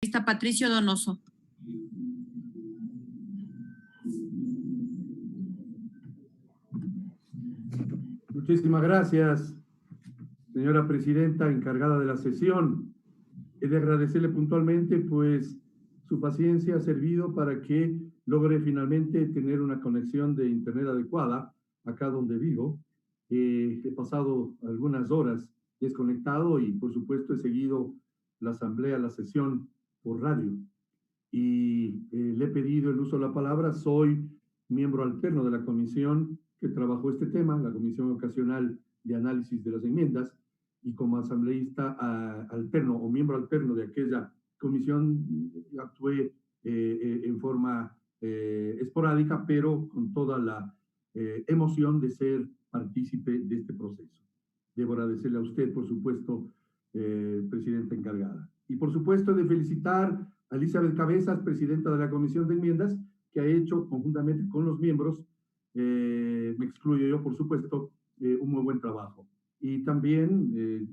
asambleísta Patricio Donoso. Muchísimas gracias, señora presidenta encargada de la sesión. He de agradecerle puntualmente, pues, su paciencia ha servido para que logre finalmente tener una conexión de internet adecuada acá donde vivo. He pasado algunas horas desconectado y, por supuesto, he seguido la asamblea, la sesión por radio. Y le he pedido el uso de la palabra. Soy miembro alterno de la comisión que trabajó este tema, la Comisión Ocasional de Análisis de las Enmiendas, y como asambleísta alterno o miembro alterno de aquella comisión actué en forma esporádica, pero con toda la emoción de ser partícipe de este proceso. Debo agradecerle a usted, por supuesto, presidenta encargada. Y por supuesto de felicitar a Elizabeth Cabezas, presidenta de la Comisión de Enmiendas, que ha hecho conjuntamente con los miembros, me excluyo yo, por supuesto, un muy buen trabajo. Y también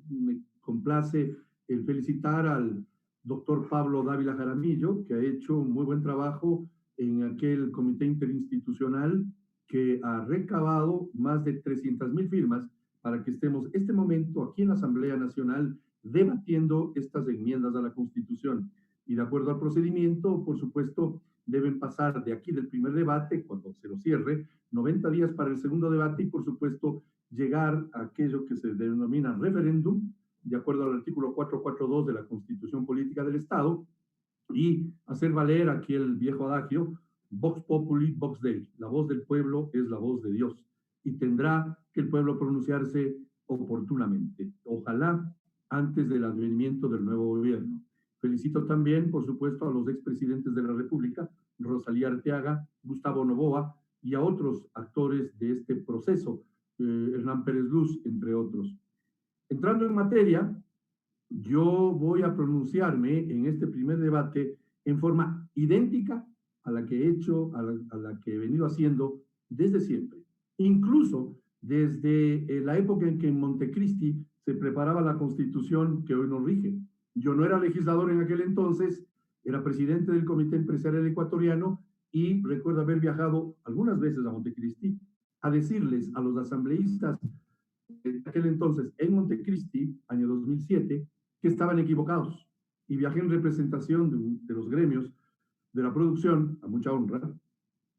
me complace el felicitar al doctor Pablo Dávila Jaramillo, que ha hecho un muy buen trabajo en aquel comité interinstitucional que ha recabado más de 300,000 firmas para que estemos este momento aquí en la Asamblea Nacional debatiendo estas enmiendas a la Constitución. Y de acuerdo al procedimiento, por supuesto, deben pasar de aquí del primer debate, cuando se lo cierre, 90 días para el segundo debate y, por supuesto, llegar a aquello que se denomina referéndum, de acuerdo al artículo 442 de la Constitución Política del Estado, y hacer valer aquí el viejo adagio, Vox Populi, Vox Dei, la voz del pueblo es la voz de Dios, y tendrá que el pueblo pronunciarse oportunamente, ojalá antes del advenimiento del nuevo gobierno. Felicito también, por supuesto, a los expresidentes de la República, Rosalía Arteaga, Gustavo Noboa, y a otros actores de este proceso, Hernán Pérez Luz, entre otros. Entrando en materia, yo voy a pronunciarme en este primer debate en forma idéntica a la que he hecho, a la que he venido haciendo desde siempre. Incluso desde la época en que en Montecristi se preparaba la Constitución que hoy nos rige. Yo no era legislador en aquel entonces, era presidente del Comité Empresarial Ecuatoriano y recuerdo haber viajado algunas veces a Montecristi a decirles a los asambleístas de aquel entonces en Montecristi, año 2007, que estaban equivocados. Y viajé en representación de los gremios de la producción, a mucha honra,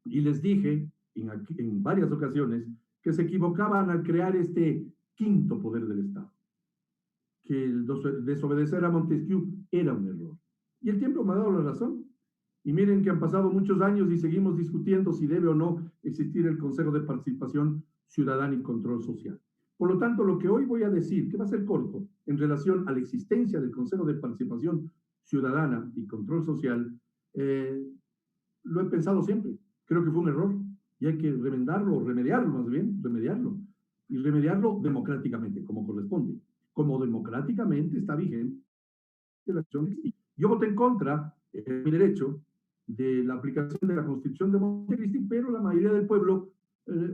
y les dije en varias ocasiones que se equivocaban al crear este quinto poder del Estado, que el desobedecer a Montesquieu era un error. Y el tiempo me ha dado la razón. Y miren que han pasado muchos años y seguimos discutiendo si debe o no existir el Consejo de Participación Ciudadana y Control Social. Por lo tanto, lo que hoy voy a decir, que va a ser corto, en relación a la existencia del Consejo de Participación Ciudadana y Control Social, lo he pensado siempre. Creo que fue un error y hay que remediarlo más bien, y remediarlo democráticamente, como corresponde. Como democráticamente está vigente la acción. Yo voté en contra, mi derecho, de la aplicación de la Constitución de Montecristi, pero la mayoría del pueblo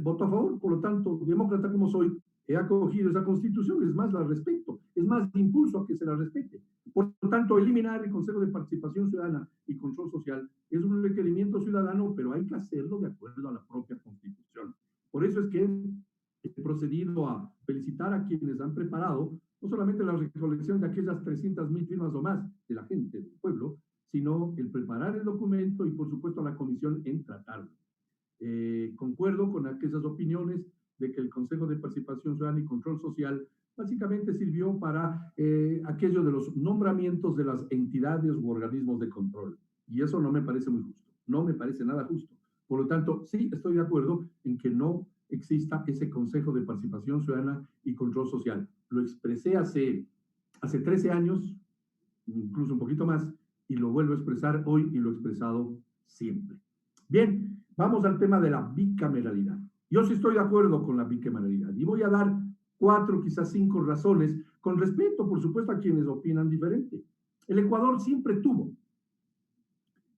votó a favor. Por lo tanto, demócrata como soy, he acogido esa Constitución, es más, la respeto, es más, impulso a que se la respete. Por lo tanto, eliminar el Consejo de Participación Ciudadana y Control Social es un requerimiento ciudadano, pero hay que hacerlo de acuerdo a la propia Constitución. Por eso es que he procedido a felicitar a quienes han preparado no solamente la recolección de aquellas 300,000 firmas o más de la gente, del pueblo, sino el preparar el documento y, por supuesto, a la comisión en tratarlo. Concuerdo con aquellas opiniones de que el Consejo de Participación Ciudadana y Control Social básicamente sirvió para aquello de los nombramientos de las entidades u organismos de control. Y eso no me parece muy justo, no me parece nada justo. Por lo tanto, sí estoy de acuerdo en que no exista ese Consejo de Participación Ciudadana y Control Social. Lo expresé hace 13 años, incluso un poquito más, y lo vuelvo a expresar hoy y lo he expresado siempre. Bien, vamos al tema de la bicameralidad. Yo sí estoy de acuerdo con la bicameralidad y voy a dar 4, quizás 5 razones, con respeto, por supuesto, a quienes opinan diferente. El Ecuador siempre tuvo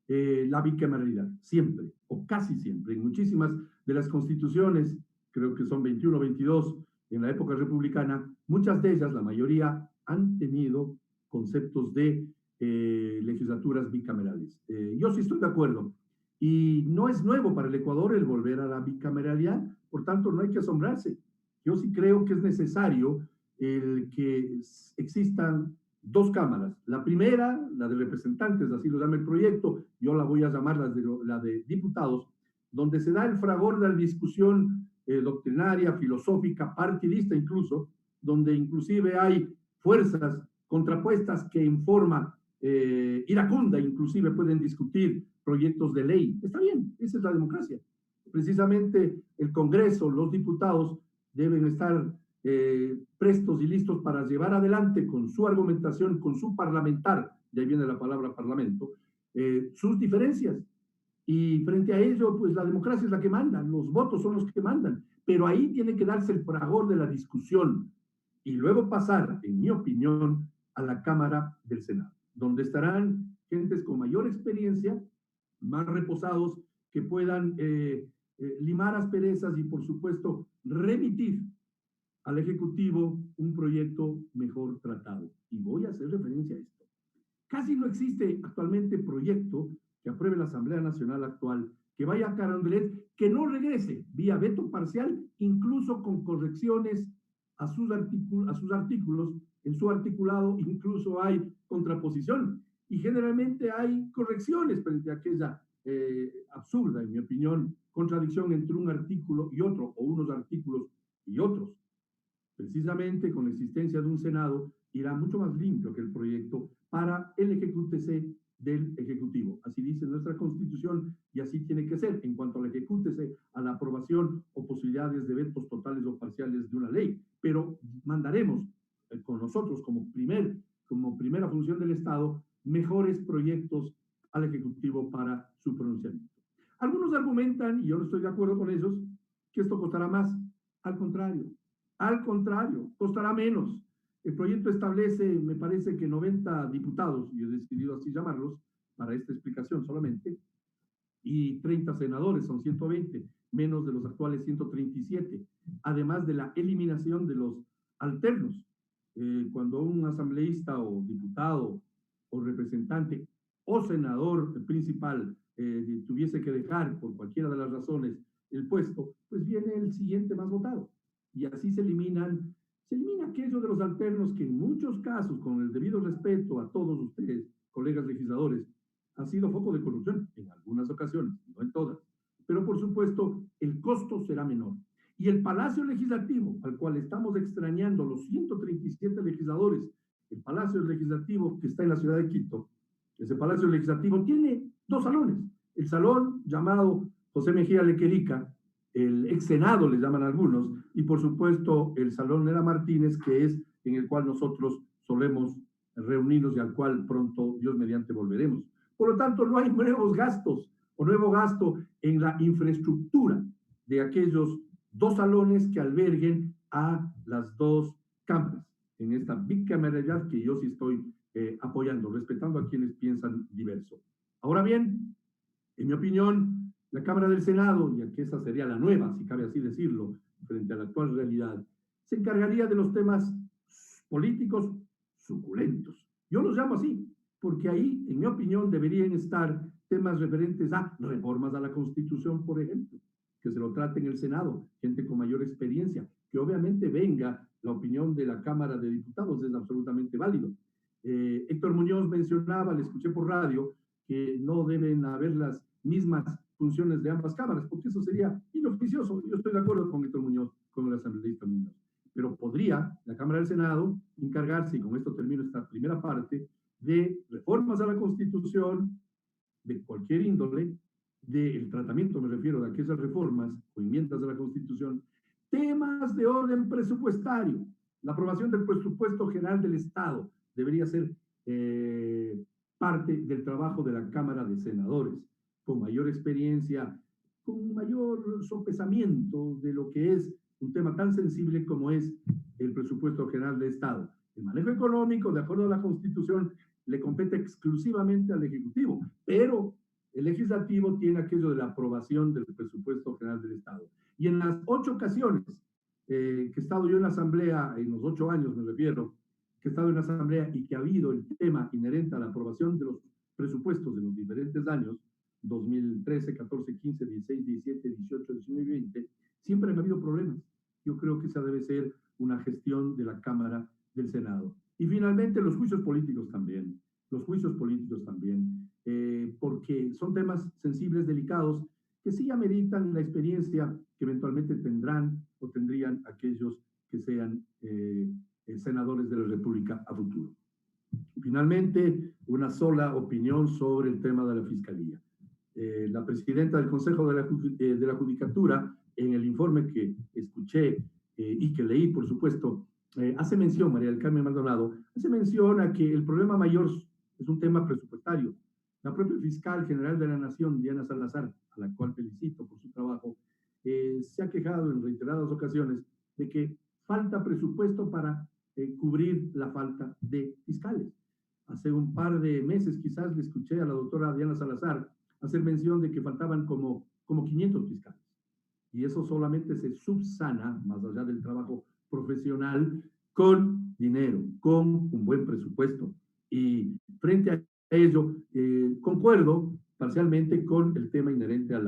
la bicameralidad, siempre, o casi siempre, en muchísimas de las constituciones, creo que son 21 o 22 en la época republicana, muchas de ellas, la mayoría, han tenido conceptos de legislaturas bicamerales. Yo sí estoy de acuerdo. Y no es nuevo para el Ecuador el volver a la bicameralidad, por tanto no hay que asombrarse. Yo sí creo que es necesario el que existan dos cámaras. La primera, la de representantes, así lo llama el proyecto, yo la voy a llamar la de diputados, donde se da el fragor de la discusión doctrinaria, filosófica, partidista incluso, donde inclusive hay fuerzas contrapuestas que en forma iracunda inclusive pueden discutir proyectos de ley. Está bien, esa es la democracia. Precisamente el Congreso, los diputados deben estar prestos y listos para llevar adelante con su argumentación, con su parlamentar, de ahí viene la palabra parlamento, sus diferencias. Y frente a ello, pues la democracia es la que manda, los votos son los que mandan, pero ahí tiene que darse el fragor de la discusión y luego pasar, en mi opinión, a la Cámara del Senado, donde estarán gentes con mayor experiencia, más reposados, que puedan limar asperezas y, por supuesto, remitir al Ejecutivo un proyecto mejor tratado. Y voy a hacer referencia a esto. Casi no existe actualmente proyecto que apruebe la Asamblea Nacional actual, que vaya a Carondelet, que no regrese vía veto parcial, incluso con correcciones a sus artículos, en su articulado incluso hay contraposición y generalmente hay correcciones frente a aquella absurda, en mi opinión, contradicción entre un artículo y otro, o unos artículos y otros. Precisamente con la existencia de un Senado irá mucho más limpio que el proyecto para el ejecútese del Ejecutivo. Así dice nuestra Constitución y así tiene que ser en cuanto al ejecútese, a la aprobación o posibilidades de vetos totales o parciales de una ley. Pero mandaremos con nosotros como primera función del Estado mejores proyectos al Ejecutivo para su pronunciamiento. Algunos argumentan, y yo no estoy de acuerdo con ellos, que esto costará más. Al contrario, costará menos. El proyecto establece, me parece que 90 diputados, y he decidido así llamarlos, para esta explicación solamente, y 30 senadores, son 120, menos de los actuales 137, además de la eliminación de los alternos. Cuando un asambleísta o diputado o representante o senador principal tuviese que dejar por cualquiera de las razones el puesto, pues viene el siguiente más votado. Y así se elimina aquello de los alternos que en muchos casos, con el debido respeto a todos ustedes, colegas legisladores, ha sido foco de corrupción en algunas ocasiones, no en todas. Pero por supuesto, el costo será menor. Y el Palacio Legislativo, al cual estamos extrañando los 137 legisladores, el Palacio Legislativo que está en la ciudad de Quito, ese Palacio Legislativo tiene dos salones. El salón llamado José Mejía Lequerica, el ex Senado le llaman algunos, y por supuesto el Salón Nera Martínez, que es en el cual nosotros solemos reunirnos y al cual pronto, Dios mediante, volveremos. Por lo tanto, no hay nuevos gastos o nuevo gasto en la infraestructura de aquellos dos salones que alberguen a las dos cámaras, en esta bicameralidad que yo sí estoy apoyando, respetando a quienes piensan diverso. Ahora bien, en mi opinión, la Cámara del Senado, ya que esa sería la nueva, si cabe así decirlo, frente a la actual realidad, se encargaría de los temas políticos suculentos. Yo los llamo así, porque ahí, en mi opinión, deberían estar temas referentes a reformas a la Constitución, por ejemplo, que se lo trate en el Senado, gente con mayor experiencia, que obviamente venga la opinión de la Cámara de Diputados, es absolutamente válido. Héctor Muñoz mencionaba, le escuché por radio, que no deben haber las mismas funciones de ambas cámaras, porque eso sería inoficioso. Yo estoy de acuerdo con Héctor Muñoz, con el asambleísta Muñoz. Pero podría la Cámara del Senado encargarse, y con esto termino esta primera parte, de reformas a la Constitución, de cualquier índole, del tratamiento, me refiero, de aquellas reformas o enmiendas de la Constitución, temas de orden presupuestario. La aprobación del presupuesto general del Estado debería ser parte del trabajo de la Cámara de Senadores, con mayor experiencia, con mayor sopesamiento de lo que es un tema tan sensible como es el presupuesto general del Estado. El manejo económico, de acuerdo a la Constitución, le compete exclusivamente al Ejecutivo, pero el Legislativo tiene aquello de la aprobación del presupuesto general del Estado. Y en las 8 ocasiones que he estado yo en la Asamblea, en los 8 años me refiero, que he estado en la Asamblea y que ha habido el tema inherente a la aprobación de los presupuestos de los diferentes años, 2013, 14, 15, 16, 17, 18, 19 y 20, siempre han habido problemas. Yo creo que esa debe ser una gestión de la Cámara del Senado. Y finalmente los juicios políticos también, porque son temas sensibles, delicados, que sí ameritan la experiencia que eventualmente tendrán o tendrían aquellos que sean senadores de la República a futuro. Finalmente, una sola opinión sobre el tema de la Fiscalía. La presidenta del Consejo de la Judicatura, en el informe que escuché y que leí, por supuesto, hace mención, María del Carmen Maldonado, hace mención a que el problema mayor es un tema presupuestario. La propia fiscal general de la Nación, Diana Salazar, a la cual felicito por su trabajo, se ha quejado en reiteradas ocasiones de que falta presupuesto para cubrir la falta de fiscales. Hace un par de meses quizás le escuché a la doctora Diana Salazar hacer mención de que faltaban como 500 fiscales. Y eso solamente se subsana, más allá del trabajo profesional, con dinero, con un buen presupuesto. Y frente a ello, concuerdo parcialmente con el tema inherente a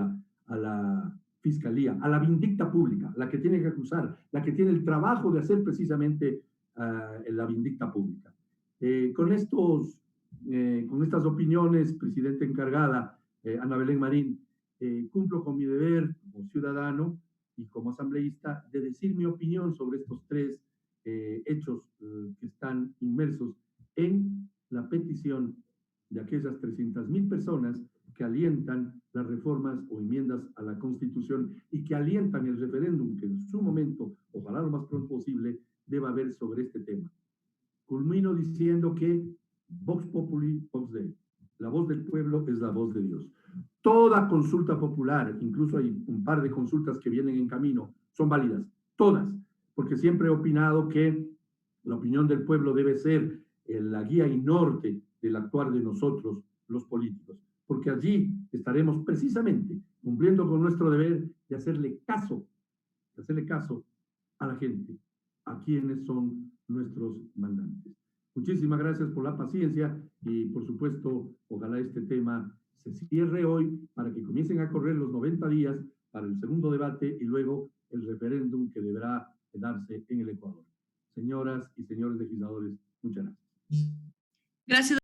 la fiscalía, a la vindicta pública, la que tiene que acusar, la que tiene el trabajo de hacer precisamente la vindicta pública. Con estas opiniones, presidenta encargada, Ana Belén Marín, cumplo con mi deber como ciudadano y como asambleísta de decir mi opinión sobre estos tres hechos que están inmersos en la petición de aquellas 300.000 personas que alientan las reformas o enmiendas a la Constitución y que alientan el referéndum que en su momento, ojalá lo más pronto posible, deba haber sobre este tema. Culmino diciendo que Vox Populi, Vox Dei. La voz del pueblo es la voz de Dios. Toda consulta popular, incluso hay un par de consultas que vienen en camino, son válidas, todas, porque siempre he opinado que la opinión del pueblo debe ser la guía y norte del actuar de nosotros, los políticos, porque allí estaremos precisamente cumpliendo con nuestro deber de hacerle caso a la gente, a quienes son nuestros mandantes. Muchísimas gracias por la paciencia y, por supuesto, ojalá este tema se cierre hoy para que comiencen a correr los 90 días para el segundo debate y luego el referéndum que deberá darse en el Ecuador. Señoras y señores legisladores, muchas gracias. Gracias.